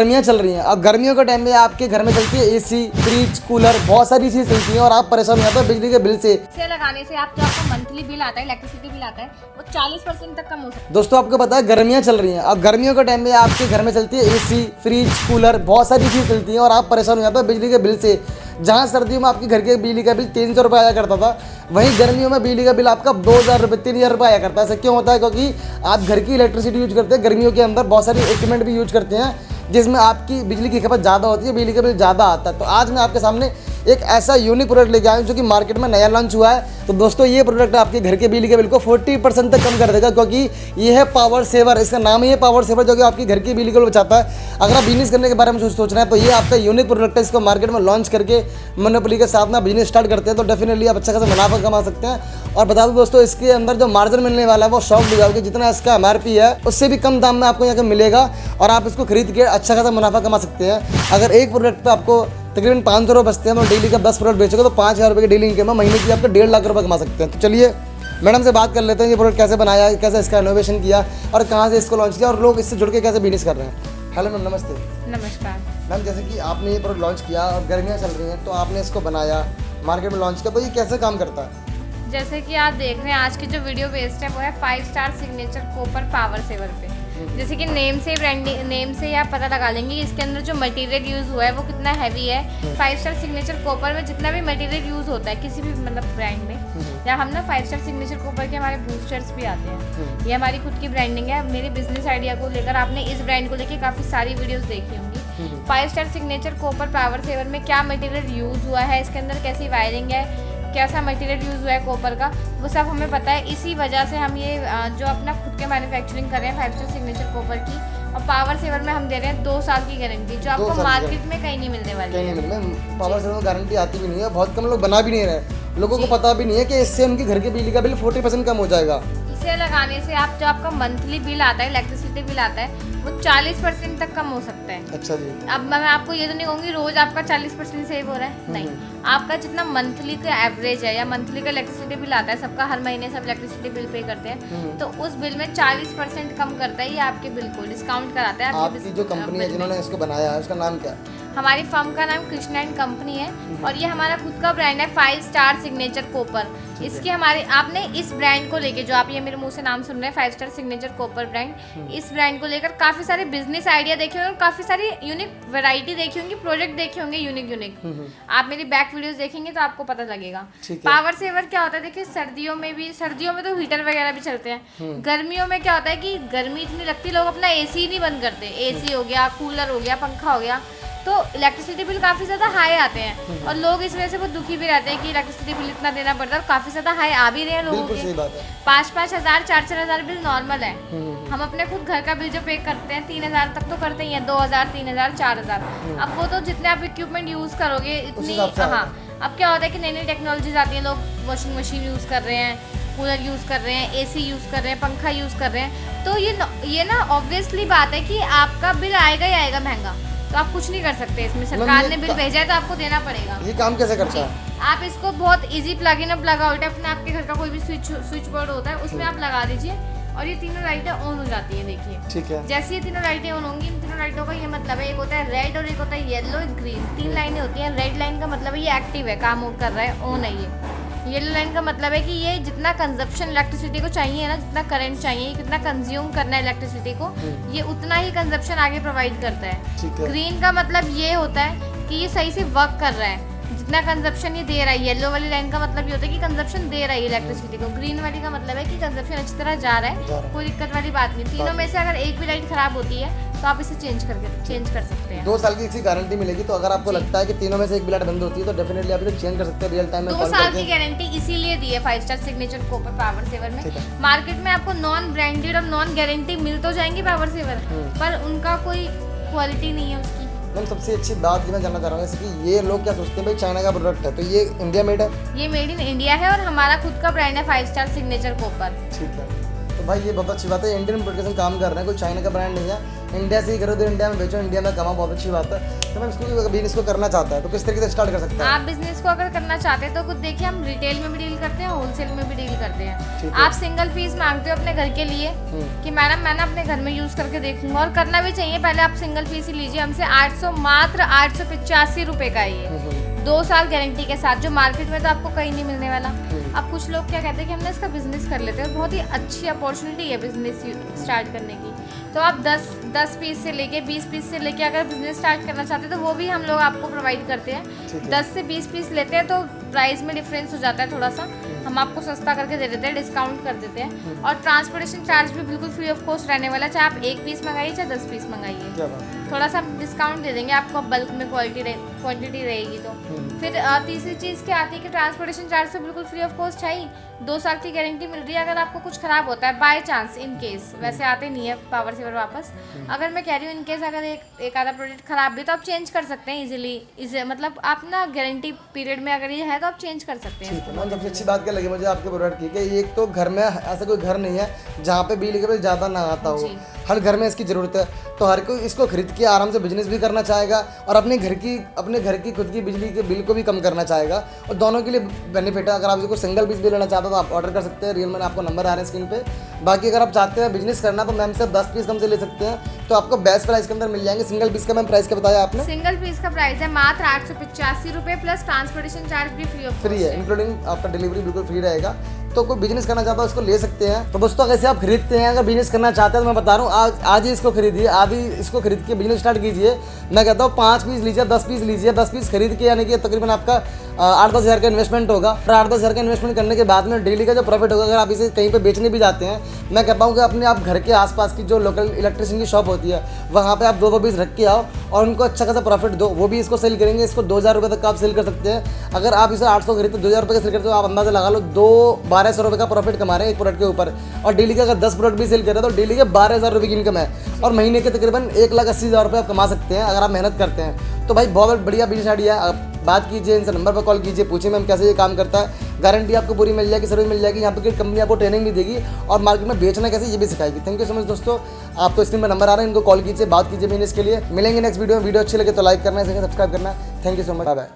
गर्मियाँ चल रही हैं और गर्मियों के टाइम में आपके घर में चलती है एसी, फ्रिज, कूलर, बहुत सारी चीज़ चलती हैं और आप परेशान हो जाते हो बिजली के बिल से। इसे लगाने से आप जो आपका मंथली बिल आता है, इलेक्ट्रिसिटी बिल आता है, वो 40% तक कम हो सकता है। दोस्तों आपको पता है गर्मियाँ चल रही हैं और गर्मियों के टाइम में आपके घर में चलती है एसी, फ्रिज, कूलर, बहुत सारी चीज़ चलती हैं और आप परेशान हो जाते हो बिजली के बिल से। जहाँ सर्दियों में आपके घर के बिजली का बिल 300 रुपये आया करता था, वहीं गर्मियों में बिजली का बिल आपका 2000 रुपये, 3000 रुपये आया करता है। ऐसा क्यों होता है? क्योंकि आप घर की इलेक्ट्रिसिटी यूज करते हैं, गर्मियों के अंदर बहुत सारी इक्विपमेंट भी यूज करते हैं जिसमें आपकी बिजली की खपत ज़्यादा होती है, बिजली का बिल ज़्यादा आता है। तो आज मैं आपके सामने एक ऐसा यूनिक प्रोडक्ट लेके आया हूँ जो कि मार्केट में नया लॉन्च हुआ है। तो दोस्तों ये प्रोडक्ट आपके घर के बिजली के बिल को 40% तक कम कर देगा, क्योंकि ये है पावर सेवर। इसका नाम ही है पावर सेवर, जो कि आपकी घर की बिजली को बचाता है। अगर आप बिजनेस करने के बारे में सोच रहे हैं तो ये आपका यूनिक प्रोडक्ट है। इसको मार्केट में लॉन्च करके मोनोपोली के साथ ना बिजनेस स्टार्ट करते हैं तो डेफिनेटली आप अच्छा खासा मुनाफा कमा सकते हैं। और बता दो दोस्तों, इसके अंदर जो मार्जिन मिलने वाला है वो शॉक भी जाओगे, जितना इसका MRP है उससे भी कम दाम में आपको यहाँ मिलेगा और आप इसको खरीद के अच्छा खासा मुनाफा कमा सकते हैं। अगर एक प्रोडक्ट पे आपको तकरीबन 500 रुपये बचते हैं तो डेली का 10 प्रोडक्ट बेचोगे तो 5000 रुपये की डेली इनकम है, महीने की आपको 1.5 लाख रुपये कमा सकते हैं। तो चलिए मैडम से बात कर लेते हैं, ये प्रोडक्ट कैसे बनाया, कैसे इसका इनोवेशन किया और कहाँ से इसको लॉन्च किया और लोग इससे जुड़ के कैसे बिजनेस कर रहे हैं। हेलो मैम, नमस्ते। नमस्कार मैम, जैसे कि आपने ये प्रोडक्ट लॉन्च किया और गर्मियाँ चल रही हैं तो आपने इसको बनाया, मार्केट में लॉन्च किया, तो ये कैसे काम करता है? जैसे कि आप देख रहे हैं आज की जो वीडियो बेस्ड है वो है 5 star signature copper power saver पे। जैसे कि नेम से ही आप पता लगा लेंगे कि इसके अंदर जो मटेरियल यूज़ हुआ है वो कितना हैवी है। 5 स्टार सिग्नेचर कॉपर में जितना भी मटेरियल यूज़ होता है किसी भी मतलब ब्रांड में, या हम ना 5 स्टार सिग्नेचर कॉपर के हमारे बूस्टर्स भी आते हैं। ये हमारी खुद की ब्रांडिंग है। मेरे बिजनेस आइडिया को लेकर आपने इस ब्रांड को लेकर काफ़ी सारी वीडियोज़ देखी होंगी। 5 star signature copper power saver में क्या मटेरियल यूज़ हुआ है, इसके अंदर कैसी वायरिंग है, कैसा मटेरियल यूज़ हुआ है कॉपर का, वो सब हमें पता है। इसी वजह से हम ये जो अपना खुद के मैन्युफैक्चरिंग कर रहे हैं 5 स्टार सिग्नेचर कॉपर की, और पावर सेवर में हम दे रहे हैं 2 साल की गारंटी, जो आपको मार्केट में कहीं नहीं मिलने वाली। कहीं नहीं मिलने, पावर सेवर में गारंटी आती भी नहीं है, बहुत कम लोग बना भी नहीं रहे, लोगों को पता भी नहीं है कि इससे उनके घर के बिजली का बिल 40% कम हो जाएगा। इसे लगाने से आप जो आपका मंथली बिल आता है, इलेक्ट्रिसिटी बिल आता है, वो 40% तक कम हो सकता है। अच्छा जी। अब मैं आपको ये तो नहीं कहूँगी रोज आपका 40% सेव हो रहा है, नहीं। आपका जितना मंथली का एवरेज है या मंथली का इलेक्ट्रिसिटी बिल आता है, सबका हर महीने सब इलेक्ट्रिसिटी बिल पे करते हैं, तो उस बिल में 40% कम करता है ये आपके बिल को, डिस्काउंट कराता है। आपकी जो कंपनी है जिन्होंने इसको बनाया है उसका नाम क्या है? हमारी फर्म का नाम कृष्णा एंड कंपनी है और ये हमारा खुद का ब्रांड है 5 स्टार सिग्नेचर कॉपर। इसके हमारे आपने इस ब्रांड को लेके, जो आप ये मेरे मुंह से नाम सुन रहे हैं 5 स्टार सिग्नेचर कॉपर ब्रांड, इस ब्रांड को लेकर काफ़ी सारे बिजनेस आइडिया देखे होंगे और काफ़ी सारी यूनिक वैरायटी देखी होंगी, प्रोडक्ट देखे होंगे यूनिक। आप मेरी बैक वीडियोस देखेंगे तो आपको पता लगेगा। पावर सेवर क्या होता है, देखिए सर्दियों में तो हीटर वगैरह भी चलते हैं। गर्मियों में क्या होता है कि गर्मी इतनी लगती है, लोग अपना AC नहीं बंद करते। AC हो गया, कूलर हो गया, पंखा हो गया, तो इलेक्ट्रिसिटी बिल काफ़ी ज़्यादा हाई आते हैं और लोग इस वजह से वो दुखी भी रहते हैं कि इलेक्ट्रिसिटी बिल इतना देना पड़ता है और काफ़ी ज़्यादा हाई आ भी रहे हैं लोगों के। 5-5 हज़ार 4-4 हज़ार बिल नॉर्मल है। हम अपने खुद घर का बिल जो पे करते हैं 3000 तक तो करते ही हैं, 2000, 3000, 4000। अब वो तो जितने आप इक्विपमेंट यूज़ करोगे इतनी। हाँ, अब क्या होता है कि नई नई टेक्नोलॉजीज आती हैं, लोग वॉशिंग मशीन यूज़ कर रहे हैं, कूलर यूज़ कर रहे हैं, AC यूज़ कर रहे हैं, पंखा यूज़ कर रहे हैं, तो ये ना ऑब्वियसली बात है कि आपका बिल आएगा ही आएगा महंगा, तो आप कुछ नहीं कर सकते इसमें। सरकार ने बिल भेजा है तो आपको देना पड़ेगा। ये काम कैसे करता है? आप इसको बहुत इजी प्लग इन और प्लग आउट है, अपने आपके घर का कोई भी स्विच बोर्ड होता है उसमें आप लगा दीजिए और ये तीनों लाइटें ऑन हो जाती हैं। देखिए, ठीक है। जैसे ये तीनों लाइटें ऑन होंगी, इन तीनों लाइटों का ये मतलब है, एक होता है रेड और एक होता है येलो, एक ग्रीन, 3 लाइनें होती हैं। रेड लाइन का मतलब है ये एक्टिव है, काम कर रहा है, ऑन है ये। येलो लाइन का मतलब है कि ये जितना कंजप्शन इलेक्ट्रिसिटी को चाहिए ना, जितना करंट चाहिए, कितना कंज्यूम करना है इलेक्ट्रिसिटी को, ये उतना ही कंजप्शन आगे प्रोवाइड करता है। ग्रीन का मतलब ये होता है कि ये सही से वर्क कर रहा है, जितना कंजप्शन ये दे रहा है। येलो वाली लाइन का मतलब ये होता है कि कंजप्शन दे रहा है इलेक्ट्रिसिटी को। ग्रीन वाली का मतलब है कि कंजप्शन अच्छी तरह जा रहा है, कोई दिक्कत वाली बात नहीं। तीनों में से अगर एक भी लाइट खराब होती है तो आप इसे चेंज कर सकते हैं। 2 साल की इसकी गारंटी मिलेगी, तो अगर आपको लगता है कि तीनों में से एक भी लाइट बंद होती है तो डेफिनेटली आप इसे चेंज कर सकते हैं रियल टाइम में। 2 साल की गारंटी इसीलिए दी है 5 star signature copper power saver में। मार्केट में आपको नॉन ब्रांडेड और नॉन गारंटी मिल तो जाएंगी पावर सेवर, पर उनका कोई क्वालिटी नहीं है उसकी। मैम, सबसे अच्छी बात ये मैं जानना चाह रहा हूँ जैसे कि ये लोग क्या सोचते हैं भाई चाइना का प्रोडक्ट है, तो ये इंडिया मेड है? ये मेड इन इंडिया है और हमारा खुद का ब्रांड है 5 स्टार सिग्नेचर कॉपर। ठीक है। तो भाई ये बहुत अच्छी बात है, इंडियन प्रोडक्शन काम कर रहे हैं, कोई चाइना का ब्रांड नहीं है। इंडिया से ही करो तो इंडिया में बेचो, इंडिया में कमाओ, बहुत अच्छी बात है। तो मैं इसको बिजनेस को करना चाहता है तो किस तरीके से स्टार्ट कर सकता है? आप बिजनेस को अगर करना चाहते हैं तो खुद देखिए, हम रिटेल में भी डील करते हैं, होलसेल में भी डील करते हैं। आप सिंगल पीस मांगते हो अपने घर के लिए कि मैडम मैं ना अपने घर में यूज करके देखूंगा, और करना भी चाहिए। पहले आप सिंगल पीस ही लीजिए हमसे, 800 मात्र 885 रुपए का ये 2 साल गारंटी के साथ, जो मार्केट में तो आपको कहीं नहीं मिलने वाला। अब कुछ लोग क्या कहते हैं कि हमने इसका बिजनेस कर लेते हैं, बहुत ही अच्छी अपॉर्चुनिटी है बिजनेस स्टार्ट करने की। तो आप 10 पीस से लेके 20 पीस से लेके अगर बिजनेस स्टार्ट करना चाहते हैं तो वो भी हम लोग आपको प्रोवाइड करते हैं। 10 से 20 पीस लेते हैं तो प्राइस में डिफरेंस हो जाता है थोड़ा सा, हम आपको सस्ता करके दे देते हैं, डिस्काउंट कर देते हैं। और ट्रांसपोर्टेशन चार्ज भी बिल्कुल फ्री ऑफ कॉस्ट रहने वाला है, चाहे आप 1 पीस मंगाइए चाहे 10 पीस मंगाइए, थोड़ा सा डिस्काउंट दे देंगे आपको, बल्क में क्वांटिटी रहेगी तो। फिर तीसरी चीज़ क्या आती है कि ट्रांसपोर्टेशन चार्ज से बिल्कुल फ्री ऑफ कॉस्ट है ही, 2 साल की गारंटी मिल रही है। अगर आपको कुछ खराब होता है बाय चांस, इन केस, वैसे आते नहीं है पावर सेवर वापस, अगर मैं कह रही हूँ इन केस अगर एक आधा प्रोडक्ट खराब भी तो आप चेंज कर सकते हैं इजीली, मतलब आप ना गारंटी पीरियड में अगर ये है तो आप चेंज कर सकते हैं। सबसे अच्छी बात क्या लगी मुझे आपके प्रोडक्ट की कि एक तो घर में ऐसा कोई घर नहीं है जहाँ पे बिजली का बिल ज़्यादा ना आता हो, हर घर में इसकी ज़रूरत है। तो हर कोई इसको खरीद के आराम से बिजनेस भी करना चाहेगा और अपने घर की खुद की बिजली के बिल को भी कम करना चाहेगा, और दोनों के लिए बेनिफिट है। अगर आप इसको सिंगल पीस भी लेना चाहते हो तो आप ऑर्डर कर सकते हैं, रियल में आपको नंबर आ रहे हैं स्क्रीन पे। बाकी अगर आप चाहते हैं बिजनेस करना तो मैम से 10 पीस कम से ले सकते हैं, तो आपको बेस्ट प्राइस के अंदर मिल जाएंगे। सिंगल पीस का मैम प्राइस क्या बताया आपने? सिंगल पीस का प्राइस है मात्र 885 रुपये प्लस ट्रांसपोर्टेशन चार्ज भी फ्री है, इंक्लूडिंग आपका डिलीवरी बिल्कुल फ्री रहेगा। तो कोई बिजनेस करना चाहता है उसको ले सकते हैं। तो दोस्तों कैसे आप खरीदते हैं, अगर बिजनेस करना चाहते हैं तो मैं बता रहा हूँ आज ही इसको खरीदिए, आज ही इसको खरीद के बिजनेस स्टार्ट कीजिए। मैं कहता हूँ 5 पीस लीजिए, 10 पीस लीजिए, 10 पीस खरीद के यानी कि तकरीबन आपका 8-10 हज़ार का इन्वेस्टमेंट होगा। और 8-10 हज़ार का इन्वेस्टमेंट करने के बाद में डेली का जो प्रॉफिट होगा, अगर आप इसे कहीं पे बेचने भी जाते हैं, मैं कहता हूँ कि अपने आप घर के आसपास की जो लोकल इलेक्ट्रिशियन की शॉप होती है वहाँ पे आप 2 पीस रख के आओ और उनको अच्छा खासा प्रॉफिट दो, वो भी इसको सेल करेंगे। इसको 2000 रुपये तक आप सेल कर सकते हैं। अगर आप इसे 800 खरीदते 2000 रुपये का सेल करते हो, आप अंदाजा लगा लो 1200 रुपये का प्रॉफिट कमा रहे हैं एक प्रोडक्ट के ऊपर। और डेली के अगर 10 प्रोडक्ट भी सेल कर रहे हैं तो डेली के 12,000 रुपये की इनकम है, और महीने के तकरीबन 1,80,000 रुपये आप कमा सकते हैं अगर आप मेहनत करते हैं। तो भाई बहुत बढ़िया बिजनेस आइडिया है। आप बात कीजिए, इनसे नंबर पर कॉल कीजिए, पूछिए मैम कैसे ये काम करता है। गारंटी आपको पूरी मिल जाएगी, सर्विस मिल जाएगी। यहाँ पर कंपनी आपको ट्रेनिंग भी देगी और मार्केट में बेचना कैसे ये भी सिखाएगी। थैंक यू सो मच दोस्तों, आपको स्क्रीन पर नंबर आ रहा है, इनको कॉल कीजिए, बात कीजिए बिजनेस के लिए। मिलेंगे नेक्स्ट वीडियो में। वीडियो अच्छी लगे तो लाइक करना है, सब्सक्राइब करना है। Thank you so much, bye bye.